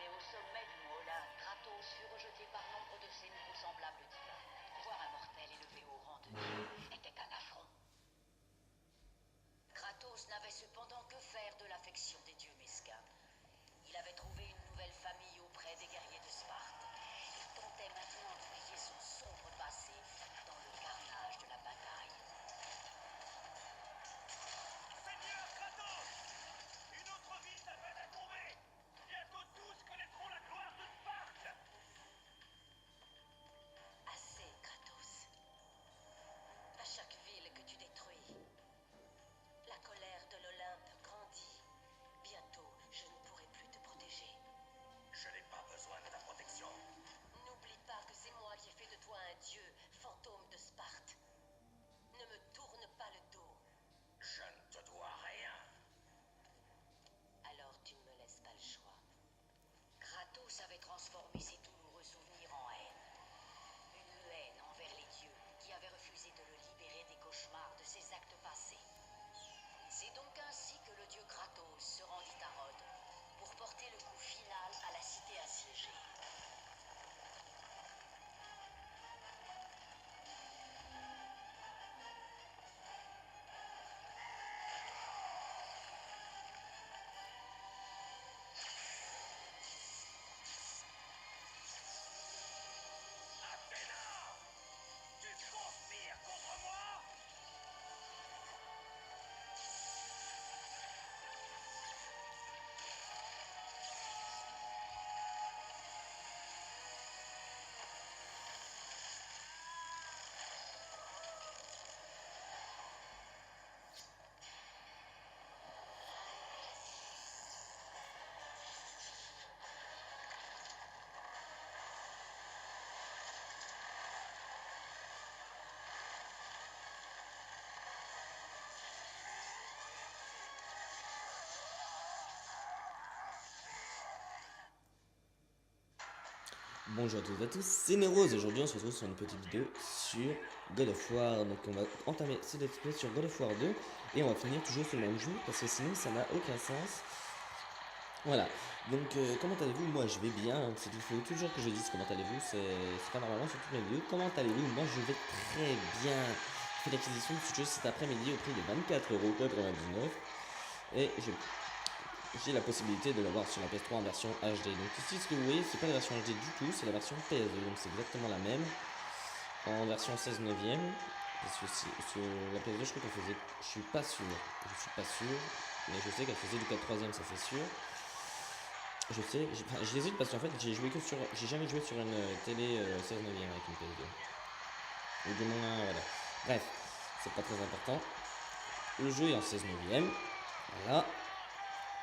Né au sommet du mont Olympe, Kratos fut rejeté par nombre de ses nouveaux semblables divins. Voir un mortel élevé au rang de dieu était un affront. Kratos n'avait cependant que faire de l'affection des dieux mesquins. Il avait trouvé une nouvelle famille auprès des guerriers de Sparte. Il tentait maintenant d'oublier son sombre passé dans le carnage de la bataille. Seigneur Kratos! Une autre vie s'appelle à tomber! Bientôt tous connaîtront la gloire de Sparte! Assez, Kratos. À chaque ville que tu détruis, la colère de l'Olympe grandit. Bientôt, je ne pourrai plus te protéger. Je n'ai pas besoin de ta protection. N'oublie pas que c'est moi qui ai fait de toi un dieu, fantôme de Sparte. Ne me tourne pas le dos. Je ne te dois rien. Alors tu ne me laisses pas le choix. Kratos avait transformé ses douloureux souvenirs en haine. Une haine envers les dieux qui avaient refusé de le libérer des cauchemars de ses actes passés. C'est donc ainsi que le dieu Kratos se rendit à Rhodes pour porter le coup final à la cité assiégée. Athéna! Tu conspires contre moi? Bonjour à toutes et à tous, c'est Neros et aujourd'hui on se retrouve sur une petite vidéo sur God of War. Donc on va entamer ce let's play sur God of War 2 et on va finir toujours sur le même jeu parce que sinon ça n'a aucun sens. Voilà, donc comment allez-vous? Moi je vais bien, il faut toujours que je dise comment allez-vous, c'est pas normalement sur toutes mes vidéos. Comment allez-vous? Moi je vais très bien. J'ai fait l'acquisition de ce jeu cet après-midi au prix de 24,99 € et j'ai la possibilité de l'avoir sur la PS3 en version HD. Donc ici ce que vous voyez c'est pas la version HD du tout, c'est la version PS2, donc c'est exactement la même en version 16 neuvième. Parce que sur la PS2 je crois qu'elle faisait, je suis pas sûr, mais je sais qu'elle faisait du 4/3, ça c'est sûr. Je sais, j'hésite parce qu'en fait j'ai jamais joué sur une télé 16 neuvième avec une PS2. Ou du moins voilà. Bref, c'est pas très important. Le jeu est en 16 neuvième, voilà.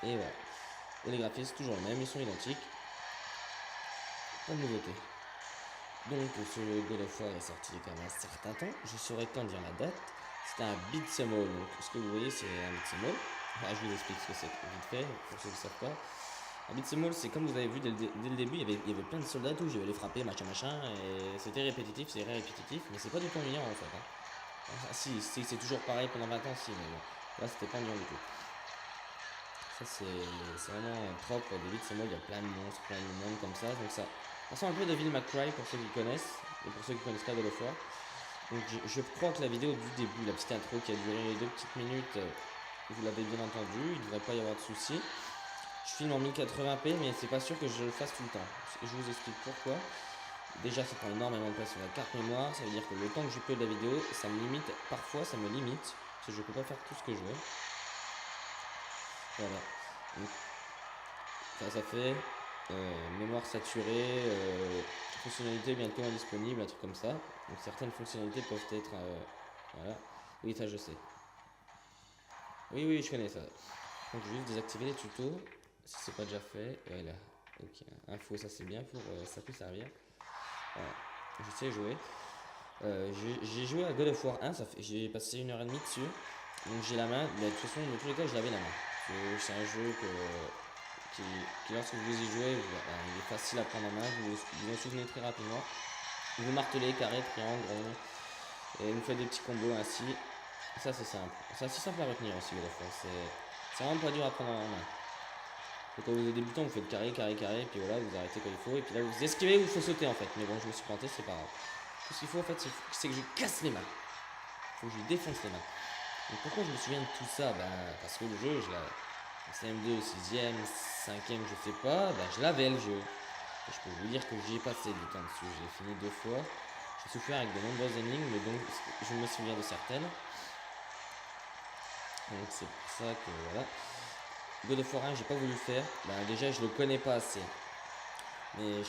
Et voilà. Et les graphismes toujours les mêmes, ils sont identiques. Pas de nouveauté. Donc ce God of War est sorti il y a quand même un certain temps. Je saurais quand dire la date. C'était un beat'em all. Donc ce que vous voyez c'est un beat'em all. Enfin, je vous explique ce que c'est vite fait pour ceux qui ne savent pas. Un beat'em all c'est comme vous avez vu dès le début, il y avait plein de soldats où je vais les frapper, machin, et c'était répétitif, c'est répétitif, mais c'est pas du tout ennuyant en fait. Hein. Ah, si c'est toujours pareil pendant 20 ans, si, mais bon. Là c'était pas ennuyant du tout. Ça c'est vraiment propre des beat'em all, il y a plein de monstres, plein de monde comme ça, donc ça ressemble un peu à Devil May Cry pour ceux qui connaissent, et pour ceux qui connaissent pas God of War. Donc je crois que la vidéo du début, la petite intro qui a duré 2 petites minutes, vous l'avez bien entendu, il ne devrait pas y avoir de soucis. Je filme en 1080p, mais c'est pas sûr que je le fasse tout le temps. Je vous explique pourquoi. Déjà ça prend énormément de place sur la carte mémoire, ça veut dire que le temps que je peux de la vidéo, ça me limite, parfois ça me limite, parce que je peux pas faire tout ce que je veux. Voilà. Donc, ça fait mémoire saturée, fonctionnalité bientôt indisponible, un truc comme ça. Donc certaines fonctionnalités peuvent être voilà. Oui, ça je sais. Oui, je connais ça. Donc je vais juste désactiver les tutos si c'est pas déjà fait. Voilà. Ok. Info, ça c'est bien pour ça peut servir. Voilà. Je sais jouer. J'ai joué à God of War 1, j'ai passé 1h30 dessus. Donc j'ai la main, mais de toute façon dans tous les cas je l'avais la main. C'est un jeu qui lorsque vous y jouez, il est facile à prendre en main, vous en souvenez très rapidement. Vous martelez, carré, triangle, rond, et vous faites des petits combos ainsi. Ça c'est simple. C'est assez simple à retenir aussi, c'est vraiment pas dur à prendre en main. Donc quand vous êtes débutant, vous faites carré, carré, carré, et puis voilà, vous arrêtez quand il faut, et puis là vous esquivez ou il faut sauter en fait. Mais bon, je me suis planté, c'est pas grave. Tout ce qu'il faut en fait, c'est que je casse les mains. Faut que je défonce les mains. Donc pourquoi je me souviens de tout ça? Parce que le jeu, je l'avais. En CM2, 6ème, 5ème, je sais pas, je l'avais le jeu. Et je peux vous dire que j'y ai passé du temps dessus. J'ai fini 2 fois. J'ai souffert avec de nombreuses énigmes, mais donc je me souviens de certaines. Donc c'est pour ça que voilà. God of War 1, j'ai pas voulu faire. Déjà, je le connais pas assez. Mais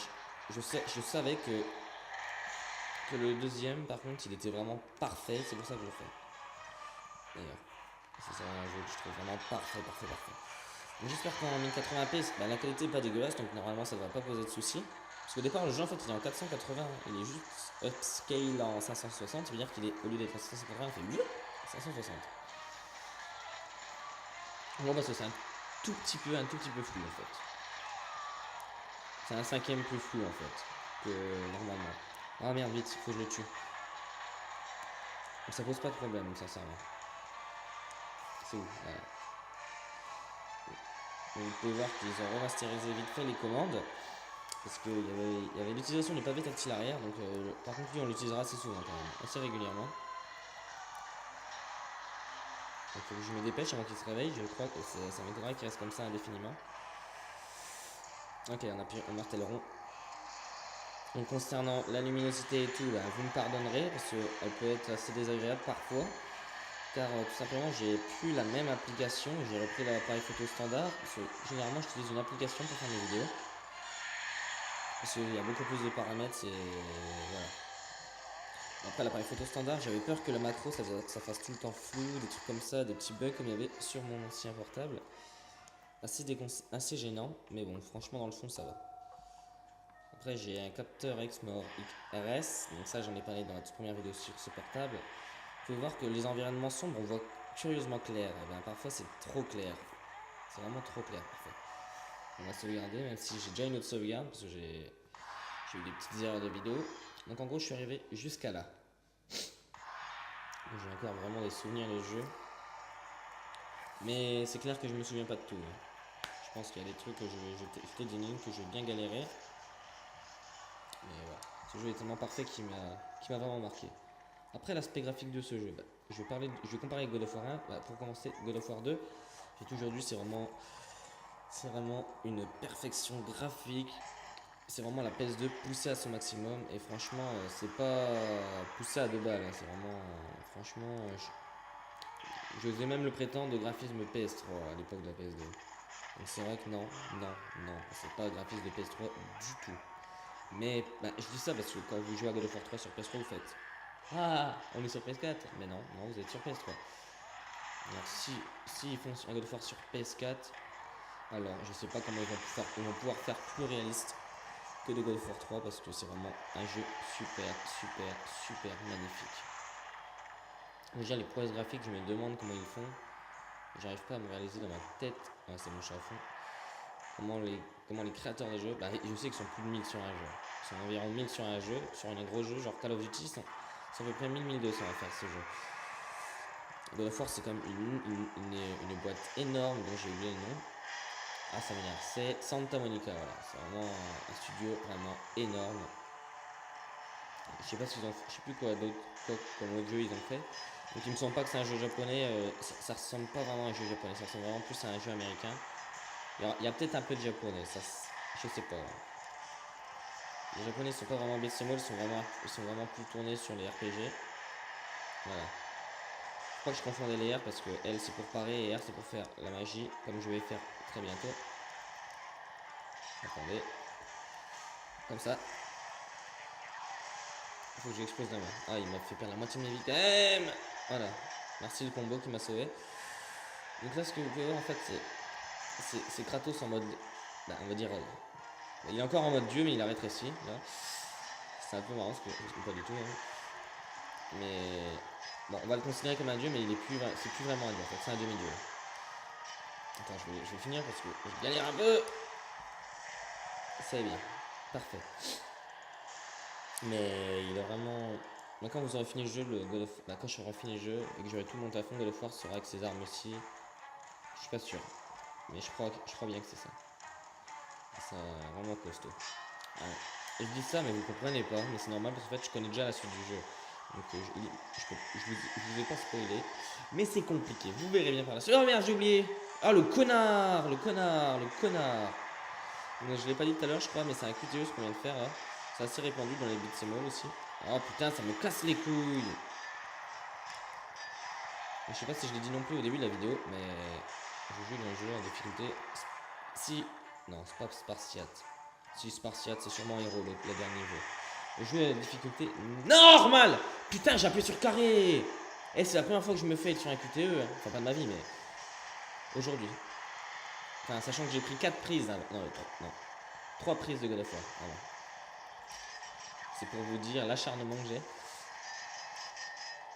je savais que le deuxième, par contre, il était vraiment parfait. C'est pour ça que je le fais. D'ailleurs, c'est un jeu que je trouve vraiment parfait. Donc j'espère qu'en 1080p, la qualité est pas dégueulasse, donc normalement ça devrait pas poser de soucis. Parce qu'au départ, le jeu en fait il est en 480, il est juste upscale en 560, ça veut dire qu'il est, au lieu d'être en 580, il fait 560. Bon, parce que c'est un tout petit peu flou en fait. C'est un 5ème plus flou en fait que normalement. Ah merde, vite, faut que je le tue. Donc ça pose pas de problème, sincèrement. C'est où? Voilà. Donc, vous pouvez voir qu'ils ont remasterisé vite fait les commandes. Parce qu'il y avait l'utilisation du pavé tactile arrière. Donc par contre lui on l'utilisera assez souvent quand même. Assez régulièrement. Il faut que je me dépêche avant qu'il se réveille. Je crois que ça m'étonnerait qu'il reste comme ça indéfiniment. Ok, on martèle rond. Donc concernant la luminosité et tout, vous me pardonnerez parce qu'elle peut être assez désagréable parfois. Car tout simplement j'ai plus la même application. J'ai repris l'appareil photo standard. Parce que généralement j'utilise une application pour faire mes vidéos. Parce qu'il y a beaucoup plus de paramètres et voilà. Après l'appareil photo standard, j'avais peur que le macro ça fasse tout le temps flou, des trucs comme ça, des petits bugs comme il y avait sur mon ancien portable. Assez gênant, mais bon, franchement dans le fond ça va. Après j'ai un capteur Exmor RS, donc ça j'en ai parlé dans la toute première vidéo sur ce portable. Vous pouvez voir que les environnements sombres on voit curieusement clair, parfois c'est trop clair. C'est vraiment trop clair parfois. On va sauvegarder, même si j'ai déjà une autre sauvegarde, parce que j'ai eu des petites erreurs de vidéo. Donc en gros je suis arrivé jusqu'à là. J'ai encore vraiment des souvenirs de jeu. Mais c'est clair que je me souviens pas de tout. Je pense qu'il y a des trucs que j'étais des lignes que j'ai bien galéré. Mais voilà. Ce jeu est tellement parfait qu'il m'a vraiment marqué. Après l'aspect graphique de ce jeu, je vais comparer avec God of War 1. Pour commencer, God of War 2, j'ai toujours dit c'est vraiment une perfection graphique. C'est vraiment la PS2 poussée à son maximum et franchement c'est pas poussé à 2 balles, c'est vraiment franchement j'osais même le prétendre de graphisme PS3 à l'époque de la PS2. Donc c'est vrai que non, c'est pas graphisme de PS3 du tout. Mais je dis ça parce que quand vous jouez à God of War 3 sur PS3 vous faites ah on est sur PS4, mais non vous êtes sur PS3. Alors si ils font un God of War sur PS4, alors je sais pas comment ils vont pouvoir faire plus réaliste que de God of War 3 parce que c'est vraiment un jeu super magnifique. Déjà les prouesses graphiques, je me demande comment ils font. J'arrive pas à me réaliser dans ma tête. Ah, c'est mon chat à fond. Comment les créateurs de jeux, je sais qu'ils sont plus de 1000 sur un jeu. Ils sont environ 1000 sur un jeu, sur un gros jeu genre Call of Duty, c'est à peu près 1000-1200 à faire ce jeu. God of War c'est comme une boîte énorme dont j'ai oublié le nom. Ah ça m'énerve, c'est Santa Monica, voilà. C'est vraiment un studio vraiment énorme. Je sais pas s'ils ont, je sais plus quoi comme autre jeu ils ont fait. Donc il me semble pas que c'est un jeu japonais, ça ressemble pas vraiment à un jeu japonais, ça ressemble vraiment plus à un jeu américain. Il y a peut-être un peu de japonais, ça je sais pas. Les japonais sont pas vraiment beat'em all, ils sont vraiment plus tournés sur les RPG. Voilà. Je crois que je confondais les R parce que L c'est pour parer et R c'est pour faire la magie, comme je vais faire très bientôt. Attendez. Comme ça. Il faut que j'explose la main. Ah, il m'a fait perdre la moitié de mes victimes. Voilà. Merci le combo qui m'a sauvé. Donc là, ce que vous pouvez voir, en fait, c'est Kratos en mode... on va dire... il est encore en mode dieu, mais il a rétréci. Là. C'est un peu marrant, parce que pas du tout. Hein. Mais... Bon, on va le considérer comme un dieu, mais c'est plus vraiment un dieu, en fait. C'est un demi-dieu. Attends, je vais finir, parce que je galère un peu. C'est bien. Parfait. Mais il est vraiment... quand vous aurez fini le jeu, quand j'aurai fini le jeu et que j'aurai tout monté à fond, God of War sera avec ses armes aussi. Je suis pas sûr. Mais je crois bien que c'est ça. Ça vraiment costaud. Ouais. Et je dis ça, mais vous comprenez pas, mais c'est normal parce qu'en fait, je connais déjà la suite du jeu. Donc, je vous ai pas spoilé. Mais c'est compliqué, vous verrez bien par la suite. Oh merde, j'ai oublié. Ah, le connard, le connard, le connard. Donc, je l'ai pas dit tout à l'heure, je crois, mais c'est un QTE ce qu'on vient de faire. Hein. C'est assez répandu dans les beat'em all aussi. Oh putain, ça me casse les couilles. Je sais pas si je l'ai dit non plus au début de la vidéo, mais je joue dans un jeu en difficulté. Si. Non, c'est pas Spartiate. Si, Spartiate, c'est sûrement héros, le dernier niveau. Je joue à la difficulté normale. Putain, j'ai appuyé sur carré. Et c'est la première fois que je me fais sur un QTE. Hein. Enfin, pas de ma vie, mais aujourd'hui. Enfin, sachant que j'ai pris 4 prises. Hein. Non, 3 prises de God of War. Voilà. C'est pour vous dire l'acharnement que j'ai.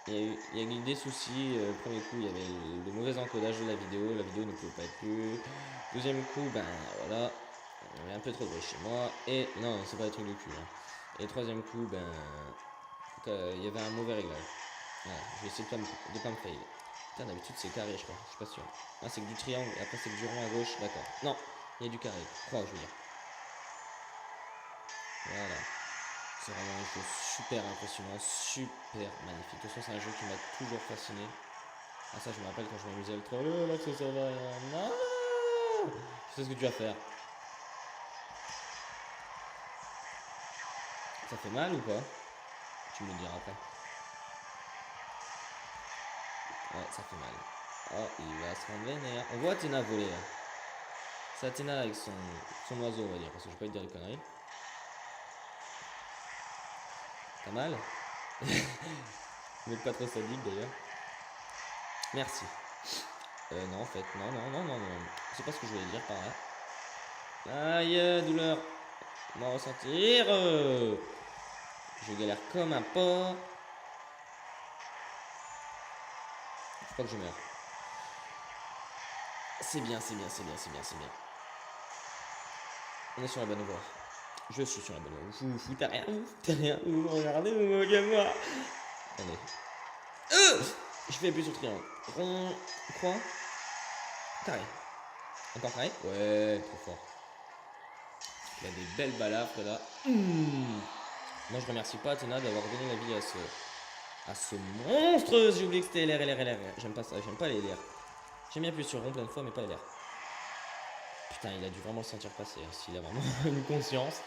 Il y a eu des soucis. Premier coup, il y avait le mauvais encodage de la vidéo. La vidéo ne pouvait pas être vue. Deuxième coup, ben voilà. Il y avait un peu trop de bruit chez moi. Et non, c'est pas des trucs de cul. Hein. Et troisième coup, ben il y avait un mauvais réglage. Voilà, je vais essayer de pas me fail. Putain, d'habitude c'est carré, je crois. Je suis pas sûr. Ah, c'est que du triangle. Et après, c'est que du rond à gauche. D'accord. Non, il y a du carré. Je crois, je veux dire. Voilà. C'est vraiment une chose super impressionnante, super magnifique. De toute façon, c'est un jeu qui m'a toujours fasciné. Ah, ça, je me rappelle quand je m'amusais avec toi. Là, que ça va. Non, je sais ce que tu vas faire. Ça fait mal ou pas? Tu me le diras après. Ouais, ça fait mal. Oh, il va se rendre vénère. On voit Athéna voler là. C'est Athéna avec son oiseau, on va dire, parce que je vais pas te dire des conneries. T'as mal? Vous n'êtes pas trop sadique d'ailleurs. Merci. Non, en fait, non. C'est pas ce que je voulais dire par là. Aïe, douleur. On va ressentir. Je galère comme un porc. Je crois que je meurs. C'est bien. On est sur la bonne voie. Je suis sur la bonne voie. Vous foutez rien. Vous me regardez, vous me regardez moi. Attendez. Je fais plus sur le triangle. Rond, croix, carré. Encore carré? Ouais, trop fort. Il y a des belles balafres là. Moi je remercie pas Athéna d'avoir donné la vie à ce monstre. J'ai oublié que c'était LR. J'aime pas ça, j'aime pas les LR. J'aime bien appuyer sur rond plein de fois, mais pas LR. Putain, il a dû vraiment le sentir passer, hein, s'il a vraiment une conscience.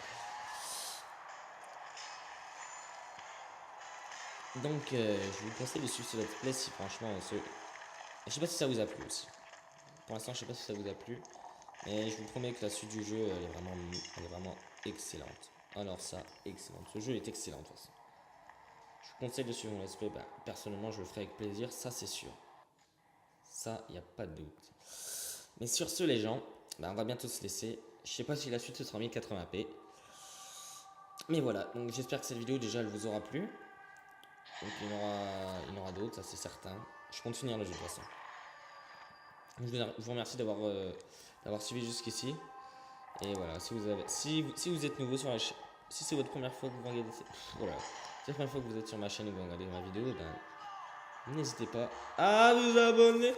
Donc, je vous conseille de suivre ce let's play si franchement, je sais pas si ça vous a plu aussi. Pour l'instant, je sais pas si ça vous a plu, mais je vous promets que la suite du jeu, elle est vraiment excellente. Alors ça, excellente. Ce jeu est excellent de toute façon. Je vous conseille de suivre mon let's play. Bah, personnellement, je le ferai avec plaisir, ça c'est sûr. Ça, il n'y a pas de doute. Mais sur ce, les gens, bah, on va bientôt se laisser. Je sais pas si la suite ce sera 1080p. Mais voilà, donc j'espère que cette vidéo déjà elle vous aura plu. Donc il y en aura d'autres, ça c'est certain. Je compte finir le jeu de toute façon. Je vous remercie d'avoir suivi jusqu'ici. Et voilà, si vous êtes nouveau sur la chaîne, si c'est votre première fois que vous regardez voilà, si c'est la première fois que vous êtes sur ma chaîne et que vous regardez ma vidéo, ben n'hésitez pas à vous abonner.